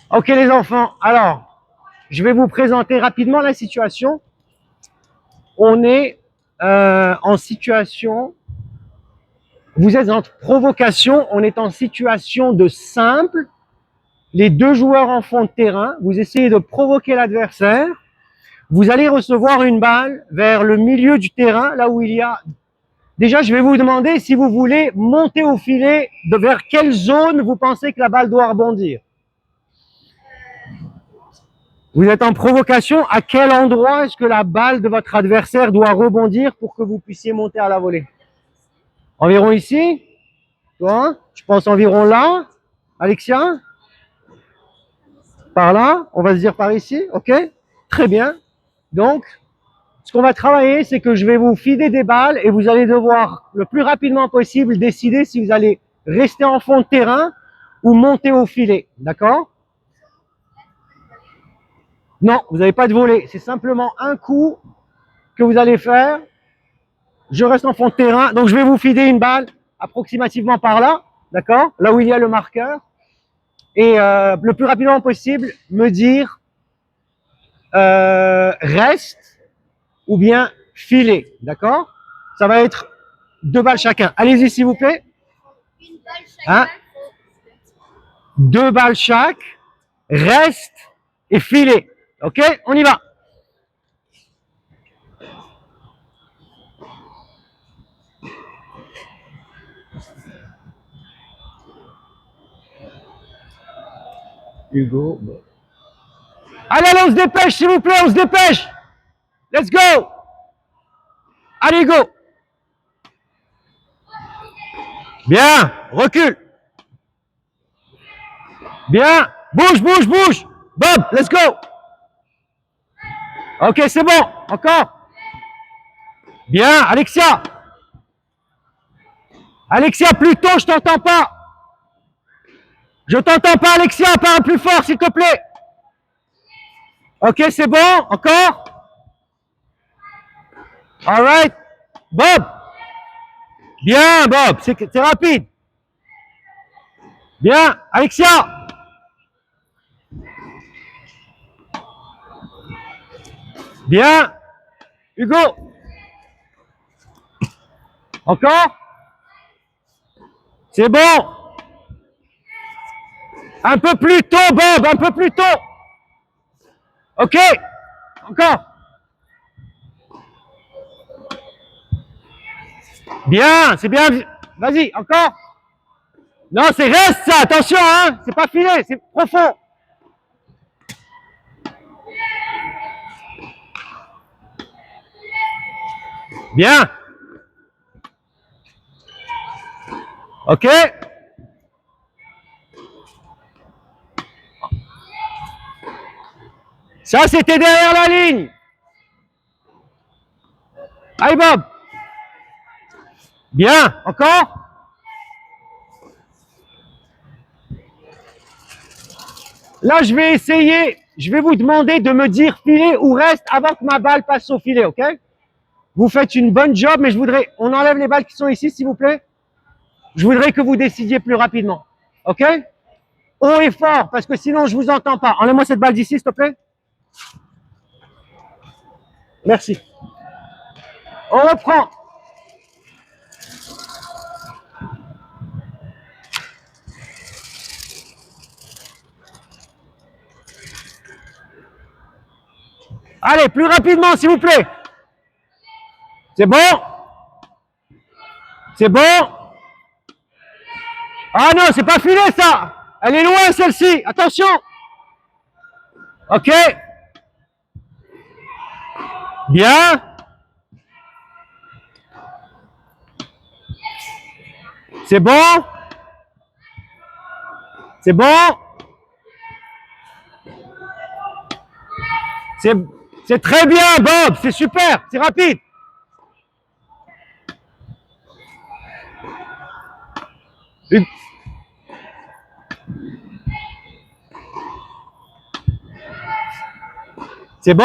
Ok les enfants, alors, je vais vous présenter rapidement la situation. On est en situation, vous êtes en provocation, on est en situation de simple. Les deux joueurs en fond de terrain, vous essayez de provoquer l'adversaire. Vous allez recevoir une balle vers le milieu du terrain, là où il y a... Déjà, je vais vous demander si vous voulez monter au filet, vers quelle zone vous pensez que la balle doit rebondir. Vous êtes en provocation, à quel endroit est-ce que la balle de votre adversaire doit rebondir pour que vous puissiez monter à la volée? Environ ici? Toi? Je pense environ là? Alexia? Par là? On va se dire par ici? Ok? Très bien. Donc, ce qu'on va travailler, c'est que je vais vous filer des balles et vous allez devoir, le plus rapidement possible, décider si vous allez rester en fond de terrain ou monter au filet. D'accord? Non, vous n'avez pas de volet. C'est simplement un coup que vous allez faire. Je reste en fond de terrain, donc je vais vous filer une balle approximativement par là, d'accord? Là où il y a le marqueur. Et le plus rapidement possible, me dire reste ou bien filet, d'accord? Ça va être 2 balles chacun. Allez-y s'il vous plaît. Une balle chaque. Hein? 2 balles chaque, reste et filet. Ok? On y va. Hugo. Allez, allez, on se dépêche, s'il vous plaît, on se dépêche. Let's go. Allez, go. Bien, recule. Bien, bouge, bouge, bouge. Bob, let's go. Ok, c'est bon, encore. Bien, Alexia. Alexia, plus tôt, je t'entends pas. Je t'entends pas, Alexia, parle plus fort, s'il te plaît. Ok, c'est bon, encore. All right. Bob. Bien, Bob, c'est rapide. Bien, Alexia. Bien. Hugo. Encore. C'est bon. Un peu plus tôt, Bob, un peu plus tôt. Ok. Encore. Bien, c'est bien. Vas-y, encore. Non, c'est reste ça, attention, hein. C'est pas filé, c'est profond. Bien. Ok. Ça, c'était derrière la ligne. Allez, Bob. Bien. Encore. Là, je vais essayer. Je vais vous demander de me dire filet ou reste avant que ma balle passe au filet, ok? Vous faites une bonne job, mais je voudrais... On enlève les balles qui sont ici, s'il vous plaît. Je voudrais que vous décidiez plus rapidement. Ok? Haut et fort, parce que sinon, je vous entends pas. Enlève-moi cette balle d'ici, s'il te plaît. Merci. On reprend. Allez, plus rapidement, s'il vous plaît. C'est bon? C'est bon? Ah non, c'est pas filé, ça. Elle est loin, celle-ci. Attention. Ok. Bien. C'est bon? C'est bon? C'est très bien, Bob. C'est super. C'est rapide. C'est bon?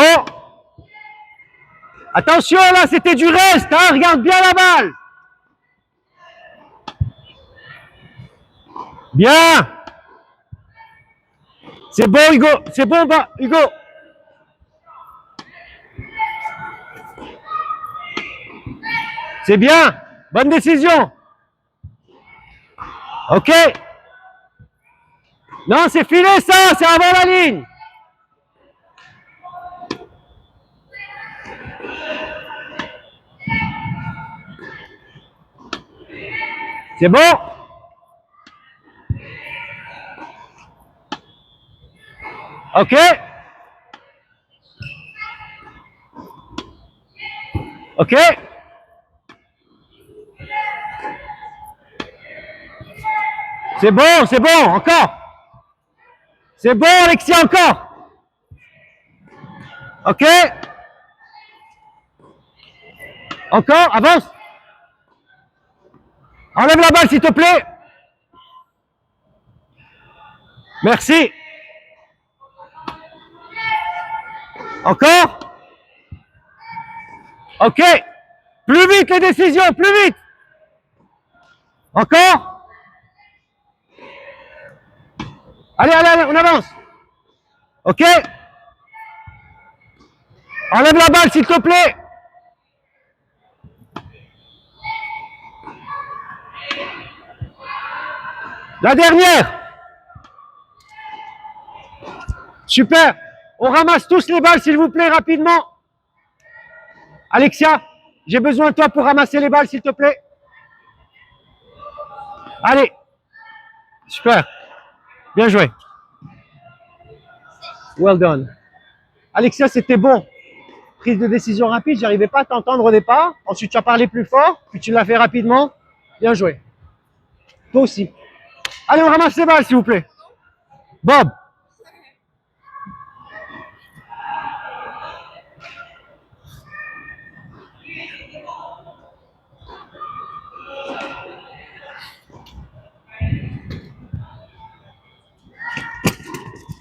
Attention, là, c'était du reste. Hein, regarde bien la balle. Bien. C'est bon, Hugo. C'est bon, bah, Hugo. C'est bien. Bonne décision. OK. Non, c'est filé, ça. C'est avant la ligne. C'est bon. OK. OK. C'est bon, encore. C'est bon, Alexis, encore. OK. Encore, avance. Enlève la balle, s'il te plaît. Merci. Encore. OK. Plus vite les décisions, plus vite. Encore. Allez, allez, allez, on avance. OK. Enlève la balle, s'il te plaît. La dernière. Super. On ramasse tous les balles, s'il vous plaît, rapidement. Alexia, j'ai besoin de toi pour ramasser les balles, s'il te plaît. Allez. Super. Bien joué. Well done. Alexia, c'était bon. Prise de décision rapide, j'arrivais pas à t'entendre au départ. Ensuite, tu as parlé plus fort, puis tu l'as fait rapidement. Bien joué. Toi aussi. Allez, on ramasse les balles, s'il vous plaît. Bob.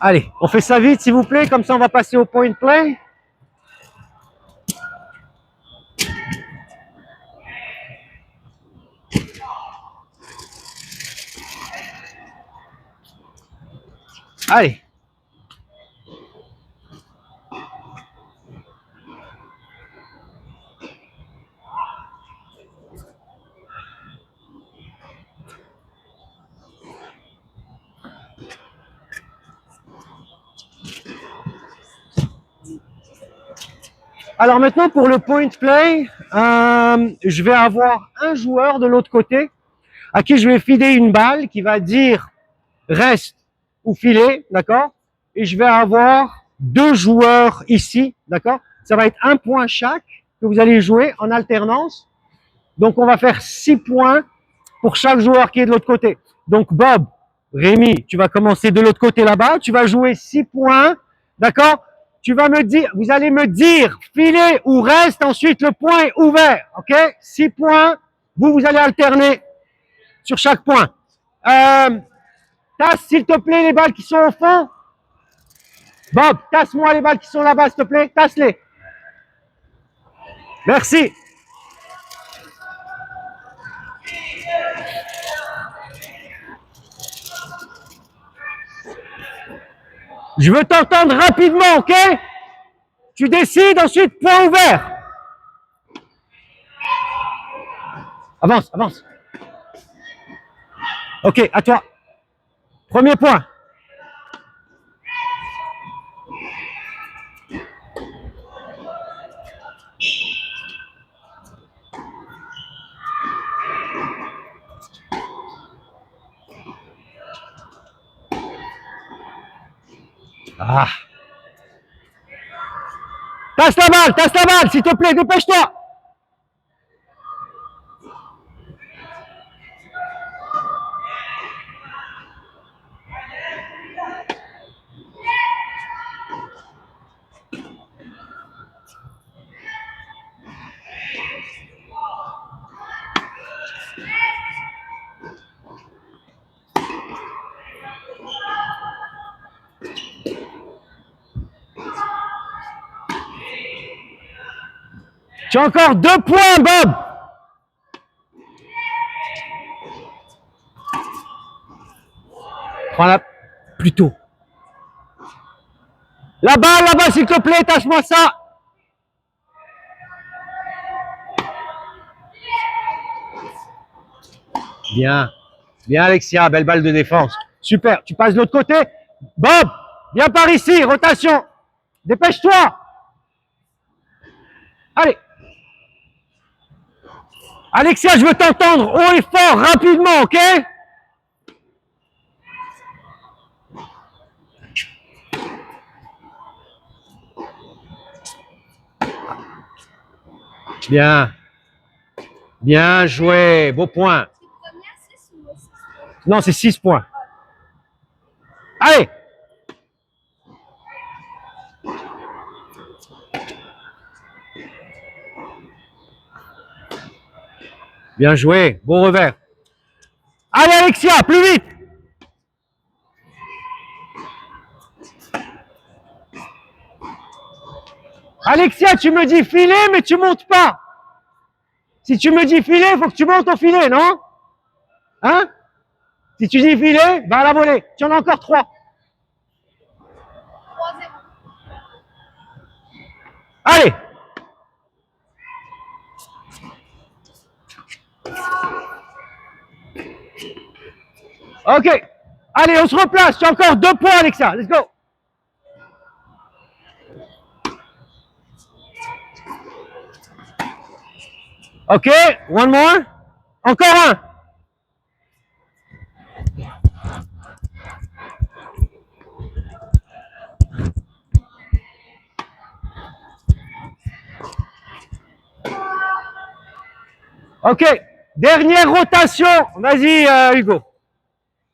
Allez, on fait ça vite, s'il vous plaît, comme ça on va passer au point play. Allez. Alors maintenant, pour le point play, je vais avoir un joueur de l'autre côté à qui je vais filer une balle qui va dire reste ou filer, d'accord? Et je vais avoir deux joueurs ici, d'accord? Ça va être un point chaque que vous allez jouer en alternance. Donc, on va faire 6 points pour chaque joueur qui est de l'autre côté. Donc, Bob, Rémi, tu vas commencer de l'autre côté là-bas. Tu vas jouer 6 points, d'accord? Tu vas me dire, vous allez me dire filer ou reste, ensuite le point est ouvert, ok? 6 points, vous allez alterner sur chaque point. Tasse, s'il te plaît, les balles qui sont au fond. Bob, tasse-moi les balles qui sont là-bas, s'il te plaît. Tasse-les. Merci. Je veux t'entendre rapidement, ok? Tu décides, ensuite, point ouvert. Avance, avance. Ok, à toi. Premier point. Ah. Tasse la balle, s'il te plaît, dépêche-toi. Tu as encore 2 points, Bob. Prends-la plus tôt. Là-bas, s'il te plaît, tâche-moi ça. Bien. Bien, Alexia, belle balle de défense. Super, tu passes de l'autre côté. Bob, viens par ici, rotation. Dépêche-toi. Allez. Alexia, je veux t'entendre haut et fort, rapidement, ok? Bien. Bien joué. Beau point. Première, 6 ou 6? Non, c'est 6 points. Allez. Bien joué. Bon revers. Allez, Alexia, plus vite. Alexia, tu me dis filet, mais tu montes pas. Si tu me dis filet, il faut que tu montes au filet, non? Hein? Si tu dis filet, va à la volée. Tu en as encore 3. 3-0. Allez. Ok. Allez, on se replace. Tu as encore 2 points, Alexia. Let's go. Ok. One more. Encore un. Ok. Dernière rotation. Vas-y, Hugo.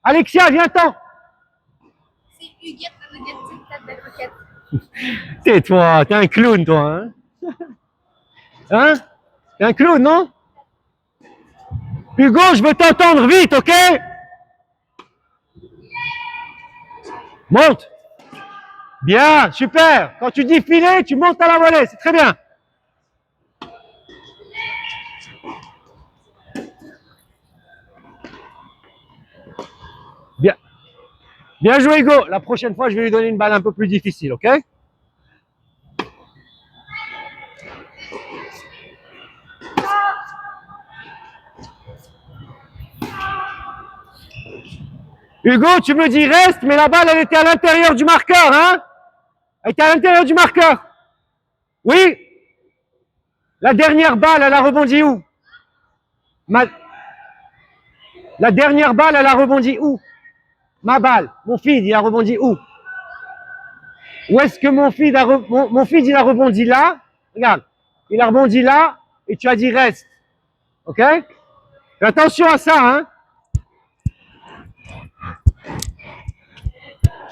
Alexia, viens-t'en. C'est Huguette, la petite tête de croquette. Tais-toi. T'es un clown, toi. Hein? Hein? T'es un clown, non? Hugo, je veux t'entendre vite, ok? Monte. Bien, super. Quand tu dis filet, tu montes à la volée. C'est très bien. Bien. Bien joué, Hugo. La prochaine fois, je vais lui donner une balle un peu plus difficile, ok? Hugo, tu me dis reste, mais la balle, elle était à l'intérieur du marqueur, hein? Elle était à l'intérieur du marqueur. Oui? La dernière balle, elle a rebondi où? La dernière balle, elle a rebondi où? Ma balle. Mon feed, il a rebondi où? Où est-ce que mon feed, mon feed, il a rebondi là? Regarde. Il a rebondi là, et tu as dit reste. Ok? Fais attention à ça, hein?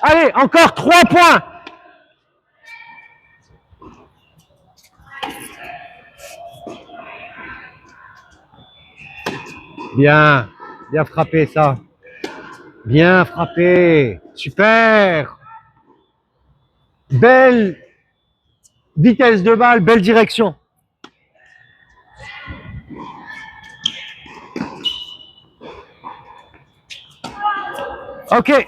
Allez, encore 3 points. Bien. Bien frappé, ça. Bien frappé. Super. Belle vitesse de balle, belle direction. Ok.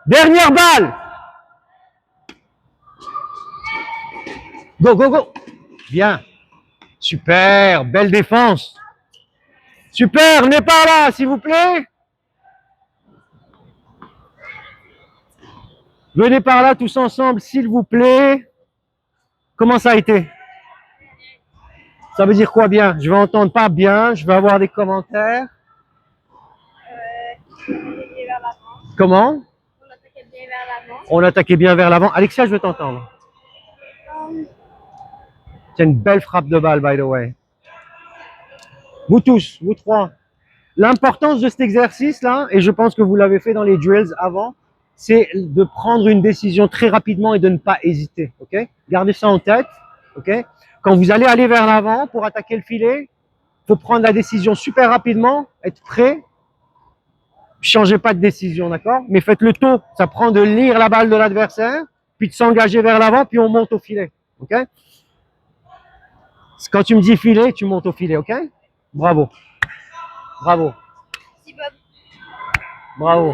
Dernière balle. Go, go, go. Bien. Super. Belle défense. Super. Venez par là, s'il vous plaît. Venez par là tous ensemble, s'il vous plaît. Comment ça a été? Ça veut dire quoi bien? Je vais entendre pas bien, je vais avoir des commentaires. Vers l'avant. Comment? On attaquait bien vers l'avant. On attaquait bien vers l'avant. Alexia, je veux t'entendre. C'est une belle frappe de balle, by the way. Vous tous, vous trois. L'importance de cet exercice-là, et je pense que vous l'avez fait dans les drills avant, c'est de prendre une décision très rapidement et de ne pas hésiter. Ok? Gardez ça en tête. Ok? Quand vous allez aller vers l'avant pour attaquer le filet, il faut prendre la décision super rapidement, être prêt. Changez pas de décision, d'accord? Mais faites-le tôt. Ça prend de lire la balle de l'adversaire, puis de s'engager vers l'avant, puis on monte au filet. Ok? Quand tu me dis filet, tu montes au filet, ok? Bravo. Bravo. Si Bob. Bravo.